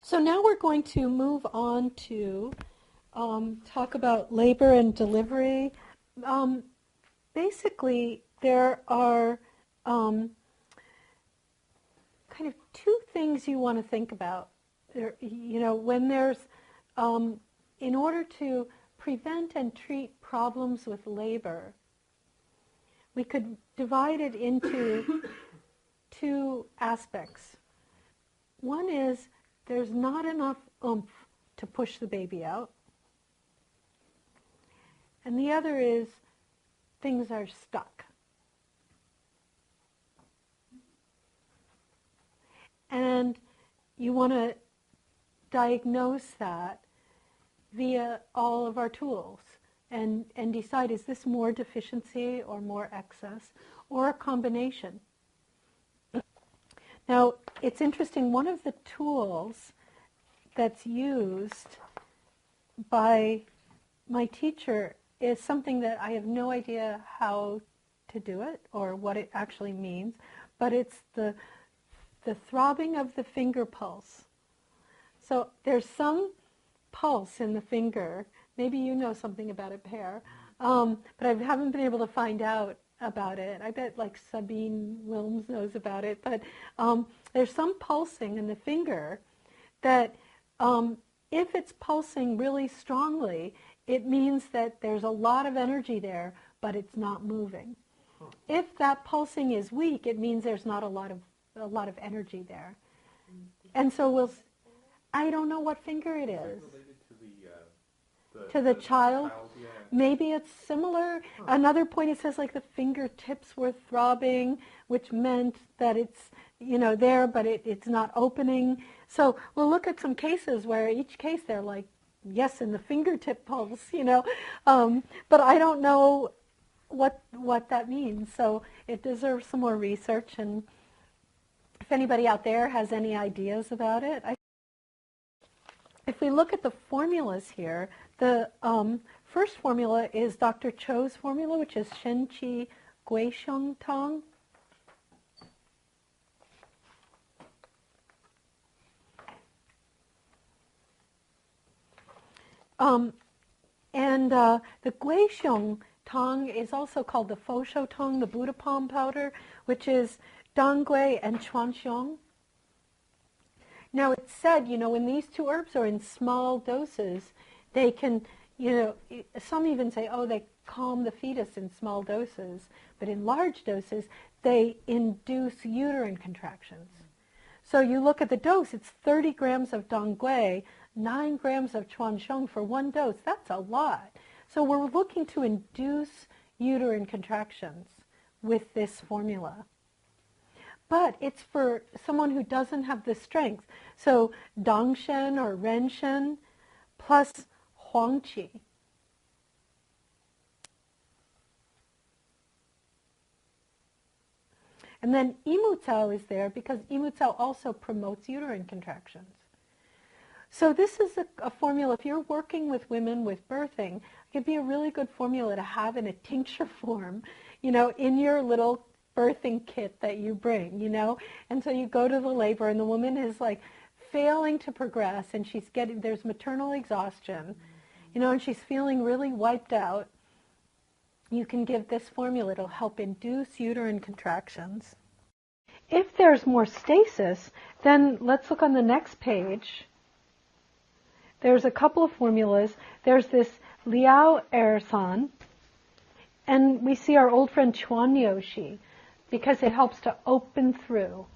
So now we're going to move on to talk about labor and delivery. Basically, there are kind of two things you want to think about. When there's, in order to prevent and treat problems with labor, we could divide it into two aspects. One is there's not enough oomph to push the baby out. And the other is things are stuck. And you want to diagnose that via all of our tools and decide, is this more deficiency or more excess or a combination? Now, it's interesting, one of the tools that's used by my teacher is something that I have no idea how to do it or what it actually means, but it's the throbbing of the finger pulse. So there's some pulse in the finger. Maybe you know something about it, Per, but I haven't been able to find out about it. I bet like Sabine Wilms knows about it, but there's some pulsing in the finger that if it's pulsing really strongly, it means that there's a lot of energy there, but it's not moving. If that pulsing is weak, it means there's not a lot of energy there. And so I don't know what finger it is. To the child? Yeah. Maybe it's similar. Another point, it says like the fingertips were throbbing, which meant that it's, there, but it's not opening. So we'll look at some cases where each case they're like, yes, in the fingertip pulse, but I don't know what that means. So it deserves some more research. And if anybody out there has any ideas about it, if we look at the formulas here, the first formula is Dr. Cho's formula, which is Shen Qi Gui Xiong Tang. The Gui Xiong Tang is also called the Fo Shou Tang, the Buddha palm powder, which is Dang Gui and Chuan Xiong. Now it's said, when these two herbs are in small doses, they can, some even say, oh, they calm the fetus in small doses, but in large doses, they induce uterine contractions. So you look at the dose, it's 30 grams of Dang Gui, 9 grams of Chuan Xiong for one dose. That's a lot. So we're looking to induce uterine contractions with this formula. But it's for someone who doesn't have the strength. So Dang Shen or Ren Shen plus Huang Qi. And then Yimu Cao is there because Yimu Cao also promotes uterine contractions. So this is a formula, if you're working with women with birthing, it could be a really good formula to have in a tincture form, in your little birthing kit that you bring, and so you go to the labor and the woman is like failing to progress and there's maternal exhaustion, and she's feeling really wiped out. You can give this formula. It'll help induce uterine contractions. If there's more stasis, then let's look on the next page. There's a couple of formulas. There's this Liao Ersan, and we see our old friend Chuan Yoshi, because it helps to open through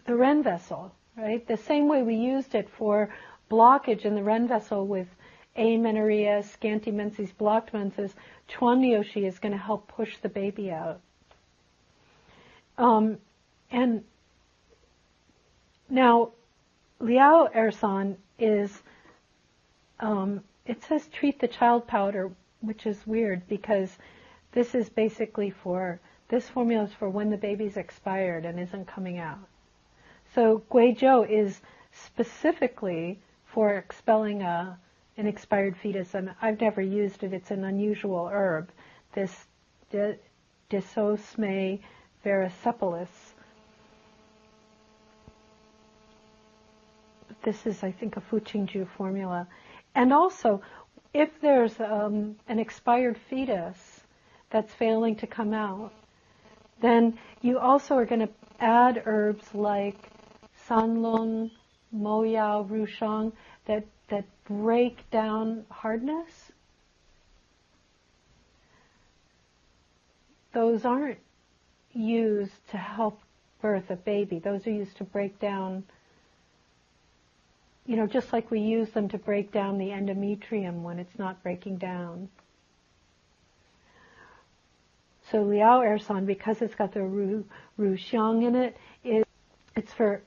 the Ren vessel, right? The same way we used it for blockage in the Ren vessel with amenorrhea, scanty menses, blocked menses, Chuan Yoshi is going to help push the baby out. And now, Liao Ersan is, it says treat the child powder, which is weird because this is basically this formula is for when the baby's expired and isn't coming out. So Guizhou is specifically for expelling an expired fetus, and I've never used it. It's an unusual herb, this Disosme varicepalis. this is, I think, a Fuqingju formula. And also, if there's an expired fetus that's failing to come out, then you also are going to add herbs like sanlong, moyao, rushang that break down hardness. Those aren't used to help birth a baby. Those are used to break down, just like we use them to break down the endometrium when it's not breaking down. So Liao Ersan, because it's got the Ru Xiong in it, it's for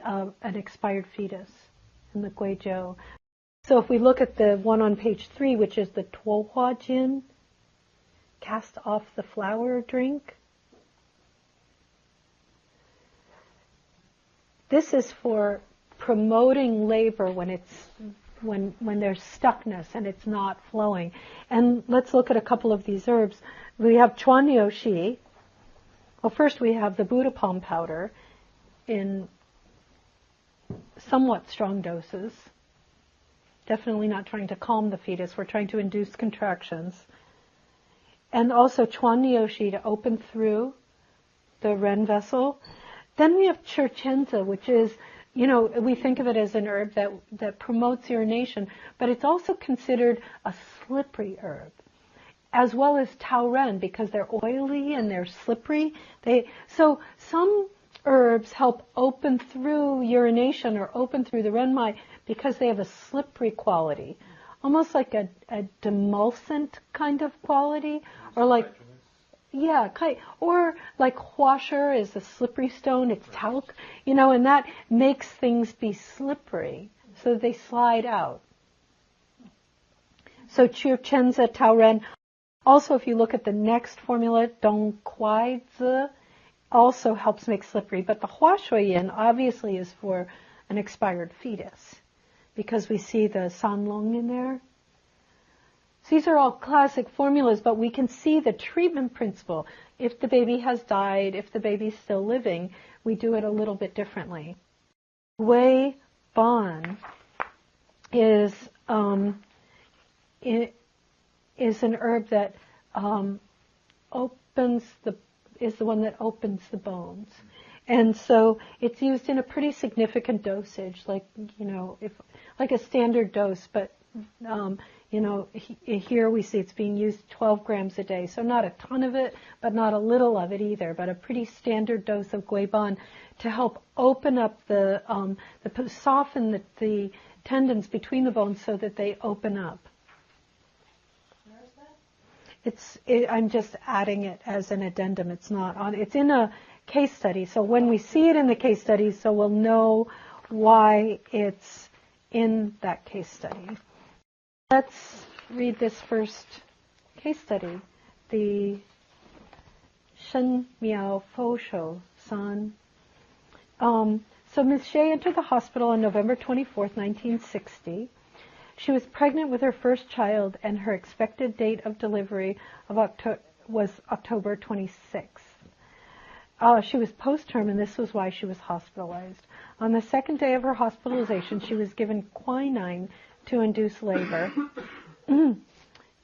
an expired fetus in the Guizhou. So if we look at the one on page 3, which is the Tuohua Jian, cast off the flower drink. This is for promoting labor when there's stuckness and it's not flowing. And let's look at a couple of these herbs. We have Chuanyoshi. Well, first we have the Buddha palm powder in somewhat strong doses. Definitely not trying to calm the fetus. We're trying to induce contractions. And also Chuanyoshi to open through the Ren vessel. Then we have Chirchenza, which is, we think of it as an herb that promotes urination, but it's also considered a slippery herb, as well as Taoren, because they're oily and they're slippery. So some herbs help open through urination or open through the renmai because they have a slippery quality, almost like a demulcent kind of quality, or like, or like huasher is a slippery stone, it's talc, and that makes things be slippery, so they slide out. So Chirchenza, Taoren. Also, if you look at the next formula, Dongkuaizi, also helps make slippery. But the Huashuoyin obviously is for an expired fetus, because we see the Sanlong in there. So these are all classic formulas, but we can see the treatment principle. If the baby has died, if the baby's still living, we do it a little bit differently. Weizenbaum is an herb that is the one that opens the bones. And so it's used in a pretty significant dosage, like a standard dose, but here we see it's being used 12 grams a day. So not a ton of it, but not a little of it either, but a pretty standard dose of Weizenbaum to help open up soften the tendons between the bones so that they open up. I'm just adding it as an addendum. It's not on. It's in a case study. So when we see it in the case study, so we'll know why it's in that case study. Let's read this first case study. The Shen Miao Fo Shou San. So Ms. Xie entered the hospital on November 24th, 1960. She was pregnant with her first child, and her expected date of delivery was October 26th. She was post-term, and this was why she was hospitalized. On the second day of her hospitalization, she was given quinine to induce labor,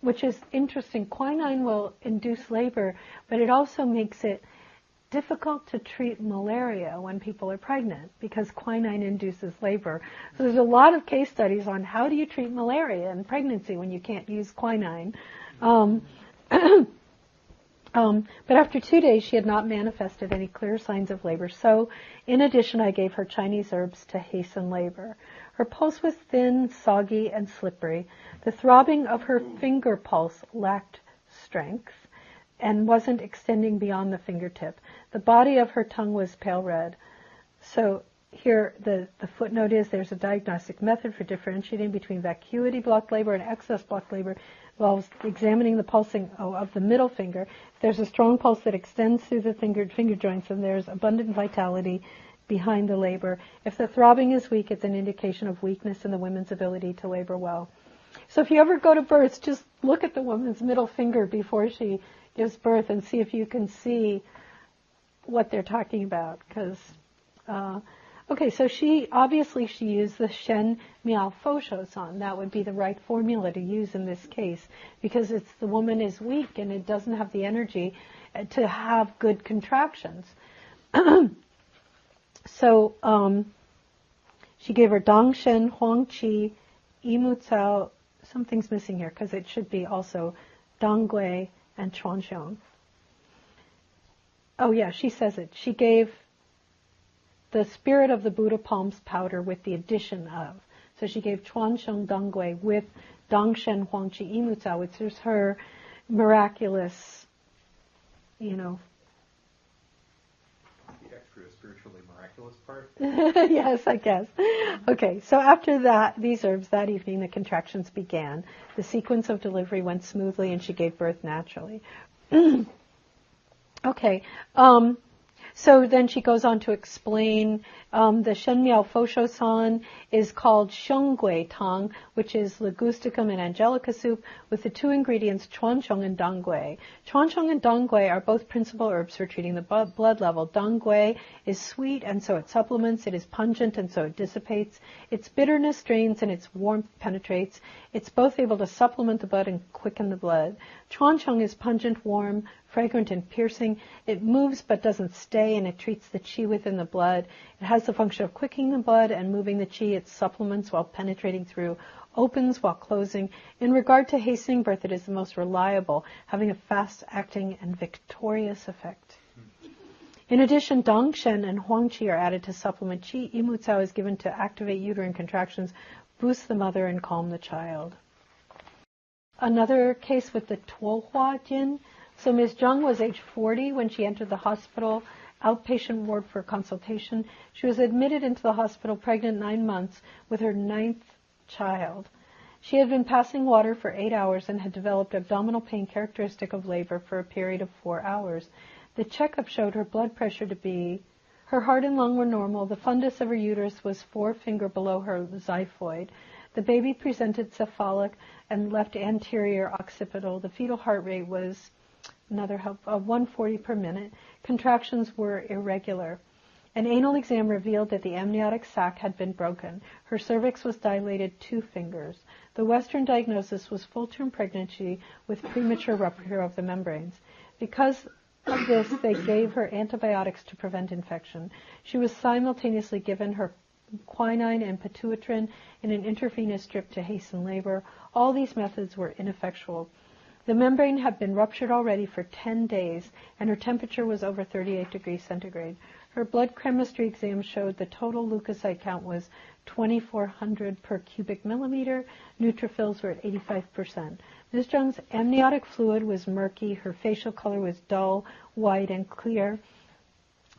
which is interesting. Quinine will induce labor, but it also makes it difficult to treat malaria when people are pregnant because quinine induces labor. So there's a lot of case studies on how do you treat malaria in pregnancy when you can't use quinine. But after 2 days, she had not manifested any clear signs of labor. So, in addition, I gave her Chinese herbs to hasten labor. Her pulse was thin, soggy, and slippery. The throbbing of her finger pulse lacked strength and wasn't extending beyond the fingertip. The body of her tongue was pale red. So here the footnote is there's a diagnostic method for differentiating between vacuity blocked labor and excess blocked labor. Involves examining the pulsing of the middle finger. If there's a strong pulse that extends through the finger joints, then there's abundant vitality behind the labor. If the throbbing is weak, it's an indication of weakness in the woman's ability to labor well. So if you ever go to birth, just look at the woman's middle finger before she gives birth and see if you can see what they're talking about. Because Okay, so she used the Shen Miao Fo Shou San. That would be the right formula to use in this case, because the woman is weak and it doesn't have the energy to have good contractions. So she gave her Dang Shen, Huang Qi, Yimu Cao. Something's missing here because it should be also Dang Gui and Chuan Xiong. Oh yeah, she says it. She gave the spirit of the Buddha palms powder with the addition of. So she gave Chuan Xiong Dang Gui with Dang Shen Huang Qi Yimu Cao, which is her miraculous, The extra spiritually miraculous part? Yes, I guess. Okay, so after these herbs, that evening the contractions began. The sequence of delivery went smoothly and she gave birth naturally. Okay, so then she goes on to explain the Shen Miao Fo Shou San is called Xiong Gui Tang, which is Ligusticum and Angelica soup, with the two ingredients Chuan Xiong and Dang Gui. Chuan Xiong and Dang Gui are both principal herbs for treating the blood level. Dang Gui is sweet and so it supplements. It is pungent and so it dissipates. Its bitterness drains and its warmth penetrates. It's both able to supplement the blood and quicken the blood. Chuan Xiong is pungent, warm, fragrant and piercing. It moves but doesn't stay, and it treats the qi within the blood. It has the function of quickening the blood and moving the qi. It supplements while penetrating through, opens while closing. In regard to hastening birth, it is the most reliable, having a fast-acting and victorious effect. In addition, Dang Shen and Huang Qi are added to supplement qi. Yimu Cao is given to activate uterine contractions, boost the mother, and calm the child. Another case with the Tuohua Jin. So Ms. Zhang was age 40 when she entered the hospital outpatient ward for consultation. She was admitted into the hospital pregnant 9 months with her 9th child. She had been passing water for 8 hours and had developed abdominal pain characteristic of labor for a period of 4 hours. The checkup showed her blood pressure to be, her heart and lung were normal. The fundus of her uterus was 4 finger below her xiphoid. The baby presented cephalic and left anterior occipital. The fetal heart rate was 140 per minute. Contractions were irregular. An anal exam revealed that the amniotic sac had been broken. Her cervix was dilated 2 fingers. The Western diagnosis was full-term pregnancy with premature rupture of the membranes. Because of this, they gave her antibiotics to prevent infection. She was simultaneously given her quinine and pituitrin in an intravenous drip to hasten labor. All these methods were ineffectual. The membrane had been ruptured already for 10 days, and her temperature was over 38 degrees centigrade. Her blood chemistry exam showed the total leukocyte count was 2,400 per cubic millimeter. Neutrophils were at 85%. Ms. Zhang's amniotic fluid was murky. Her facial color was dull, white, and clear.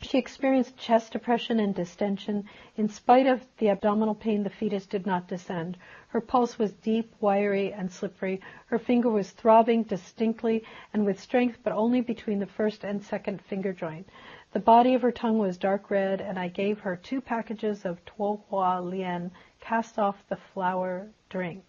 She experienced chest depression and distension. In spite of the abdominal pain, the fetus did not descend. Her pulse was deep, wiry, and slippery. Her finger was throbbing distinctly and with strength, but only between the first and second finger joint. The body of her tongue was dark red, and I gave her 2 packages of Tuohua Lian cast off the flour drink.